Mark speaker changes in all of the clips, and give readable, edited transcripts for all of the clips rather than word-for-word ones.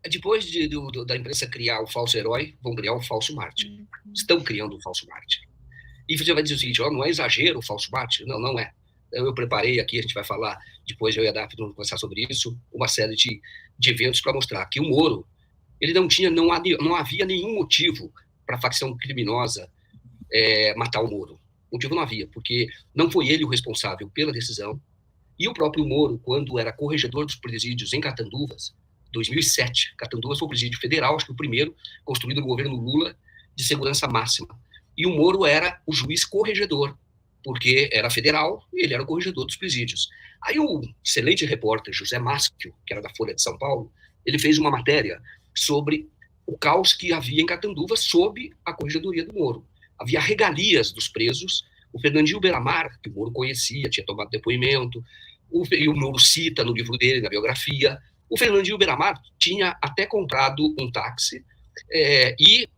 Speaker 1: depois da imprensa criar o falso herói, vão criar o falso mártir. Estão criando o falso mártir. E você vai dizer o seguinte, não é exagero o falso mártir? Não, não é. Eu preparei aqui, a gente vai falar, depois eu e a Daphne vamos conversar sobre isso, uma série de eventos para mostrar que o Moro, ele não havia nenhum motivo para a facção criminosa matar o Moro. Motivo não havia, porque não foi ele o responsável pela decisão, e o próprio Moro, quando era corregedor dos presídios em Catanduvas, 2007, Catanduvas foi o presídio federal, acho que o primeiro, construído no governo Lula, de segurança máxima. E o Moro era o juiz corregedor, porque era federal e ele era o corregedor dos presídios. Aí o excelente repórter José Maschio, que era da Folha de São Paulo, ele fez uma matéria sobre o caos que havia em Catanduvas sob a corregedoria do Moro. Havia regalias dos presos, o Fernandinho Beiramar, que o Moro conhecia, tinha tomado depoimento, e o Moro cita no livro dele, na biografia, o Fernandinho Beiramar tinha até comprado um táxi e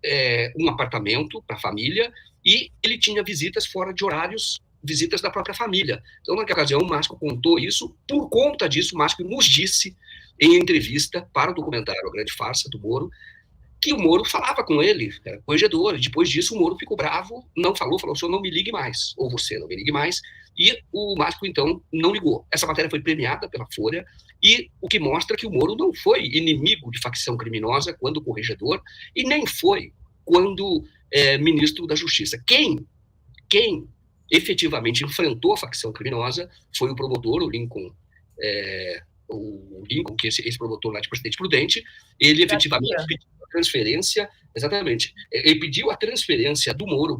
Speaker 1: um apartamento para a família, e ele tinha visitas fora de horários, visitas da própria família. Então, naquela ocasião, o Maschio contou isso. Por conta disso, o Maschio nos disse, em entrevista para o documentário A Grande Farsa do Moro, que o Moro falava com ele, era corregedor, e depois disso o Moro ficou bravo, não falou, o senhor não me ligue mais, ou você não me ligue mais, e o Maschio, então, não ligou. Essa matéria foi premiada pela Folha, e o que mostra que o Moro não foi inimigo de facção criminosa quando corregedor, e nem foi quando ministro da Justiça. Quem efetivamente enfrentou a facção criminosa foi o promotor, o Lincoln, que esse promotor lá de Presidente Prudente, ele efetivamente pediu a transferência, exatamente, ele pediu a transferência do Moro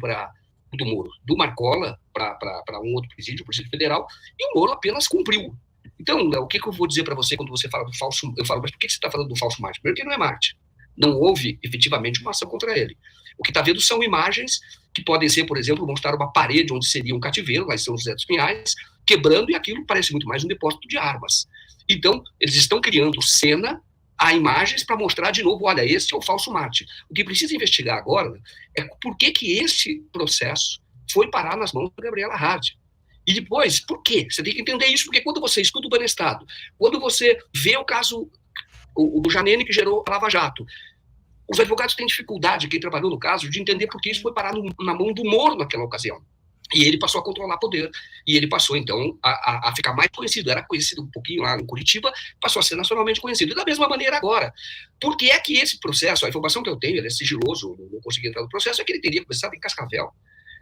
Speaker 1: do Marcola para um outro presídio, o presídio federal, e o Moro apenas cumpriu. Então, o que eu vou dizer para você quando você fala do falso, eu falo, mas por que você está falando do falso mártir? Primeiro que ele não é mártir. Não houve, efetivamente, uma ação contra ele. O que está vendo são imagens que podem ser, por exemplo, mostrar uma parede onde seria um cativeiro, lá em São José dos Pinhais, quebrando, e aquilo parece muito mais um depósito de armas. Então, eles estão criando cena, há imagens para mostrar de novo, olha, esse é o falso mártir. O que precisa investigar agora é por que esse processo foi parar nas mãos da Gabriela Hard. E depois, por quê? Você tem que entender isso, porque quando você estuda o Banestado, quando você vê o caso do Janene que gerou a Lava Jato, os advogados têm dificuldade, quem trabalhou no caso, de entender por que isso foi parar na mão do Moro naquela ocasião. E ele passou a controlar poder. E ele passou, então, a ficar mais conhecido. Era conhecido um pouquinho lá em Curitiba, passou a ser nacionalmente conhecido. E da mesma maneira agora. Por que é que esse processo, a informação que eu tenho, ele é sigiloso, não consegui entrar no processo, é que ele teria começado em Cascavel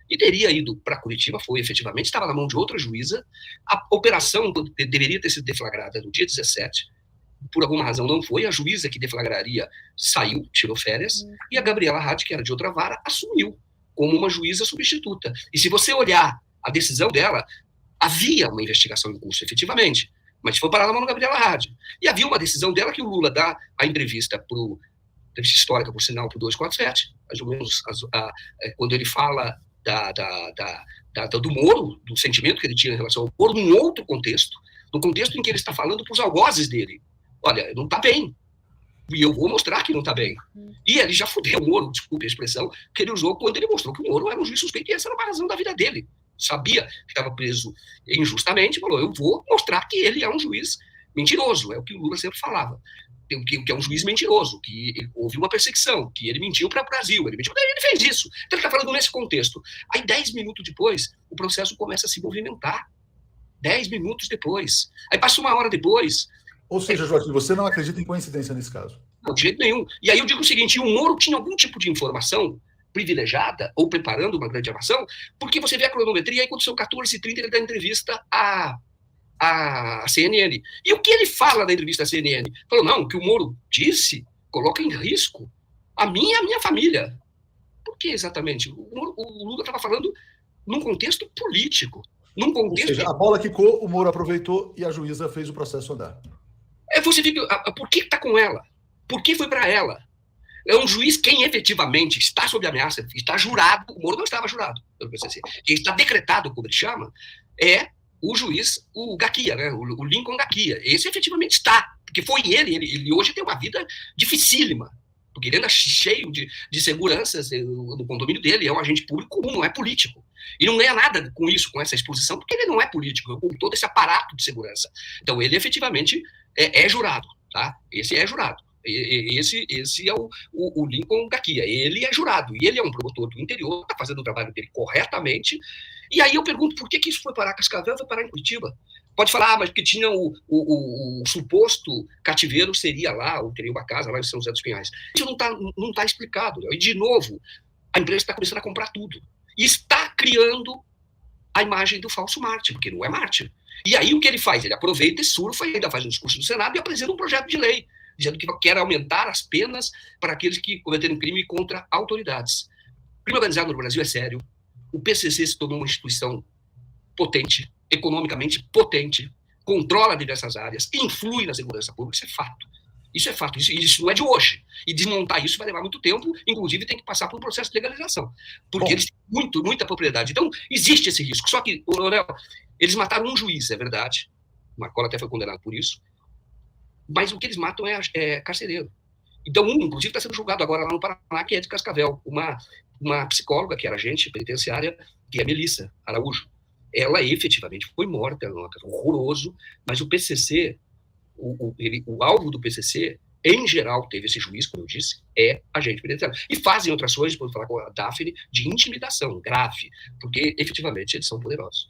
Speaker 1: e teria ido para Curitiba, foi efetivamente, estava na mão de outra juíza. A operação deveria ter sido deflagrada no dia 17, por alguma razão não foi, a juíza que deflagraria saiu, tirou férias, e a Gabriela Hard, que era de outra vara, assumiu como uma juíza substituta. E se você olhar a decisão dela, havia uma investigação em curso, efetivamente, mas foi parar na mão da Gabriela Hard. E havia uma decisão dela que o Lula dá a entrevista entrevista histórica, por sinal, para o 247, mais ou menos, quando ele fala do Moro, do sentimento que ele tinha em relação ao Moro, num outro contexto, no contexto em que ele está falando para os algozes dele. Olha, não está bem. E eu vou mostrar que não está bem. E ele já fudeu o Moro, desculpe a expressão, que ele usou quando ele mostrou que o Moro era um juiz suspeito e essa era uma razão da vida dele. Sabia que estava preso injustamente, falou, eu vou mostrar que ele é um juiz mentiroso. É o que o Lula sempre falava. Que é um juiz mentiroso, que houve uma perseguição, que ele mentiu para o Brasil, ele fez isso. Então ele está falando nesse contexto. Aí 10 minutos depois, o processo começa a se movimentar. 10 minutos depois. Aí passa uma hora depois.
Speaker 2: Ou seja, Joaquim, você não acredita em coincidência nesse caso?
Speaker 1: Não, de jeito nenhum. E aí eu digo o seguinte, o Moro tinha algum tipo de informação privilegiada, ou preparando uma grande armação, porque você vê a cronometria, aí quando são 14h30 ele dá entrevista à CNN. E o que ele fala na entrevista à CNN? Falou, não, o que o Moro disse coloca em risco a minha família. Por que exatamente? O Lula estava falando num contexto político. Num contexto...
Speaker 2: Ou seja, a bola quicou, o Moro aproveitou e a juíza fez o processo andar.
Speaker 1: Você vê por que está com ela? Por que foi para ela? É um juiz quem efetivamente está sob ameaça, está jurado, o Moro não estava jurado, pelo PCC. Quem está decretado, como ele chama, é o juiz, o Gaquia, né? O Lincoln Gaquia. Esse efetivamente está, porque foi ele hoje tem uma vida dificílima, porque ele anda cheio de seguranças no condomínio dele, é um agente público comum, não é político. E não ganha nada com isso, com essa exposição, porque ele não é político, com todo esse aparato de segurança. Então, ele efetivamente é jurado, tá? Esse é jurado. Esse é o Lincoln Gaquia. Ele é jurado, e ele é um promotor do interior, está fazendo o trabalho dele corretamente. E aí eu pergunto, por que isso foi parar Cascavel e foi parar em Curitiba? Pode falar, mas porque tinha o suposto cativeiro seria lá, ou teria uma casa lá em São José dos Pinhais. Isso não tá explicado. E, de novo, a empresa está começando a comprar tudo. E está criando a imagem do falso mártir, porque não é mártir. E aí o que ele faz? Ele aproveita e surfa, e ainda faz um discurso no Senado e apresenta um projeto de lei, dizendo que quer aumentar as penas para aqueles que cometerem crime contra autoridades. O crime organizado no Brasil é sério. O PCC se tornou uma instituição potente, economicamente potente, controla diversas áreas, influi na segurança pública, isso é fato. Isso é fato, isso não é de hoje. E desmontar isso vai levar muito tempo, inclusive tem que passar por um processo de legalização. Porque eles têm muita propriedade. Então, existe esse risco. Só que, Leonel, eles mataram um juiz, é verdade. O Marcola até foi condenado por isso. Mas o que eles matam é carcereiro. Então, inclusive, está sendo julgado agora lá no Paraná, que é de Cascavel. Uma psicóloga, que era agente penitenciária, que é Melissa Araújo. Ela efetivamente foi morta, é um horroroso, mas o PCC, o alvo do PCC, em geral, teve esse juiz, como eu disse, é agente penitenciário. E fazem outras coisas, por falar com a Daphne, de intimidação grave, porque efetivamente eles são poderosos.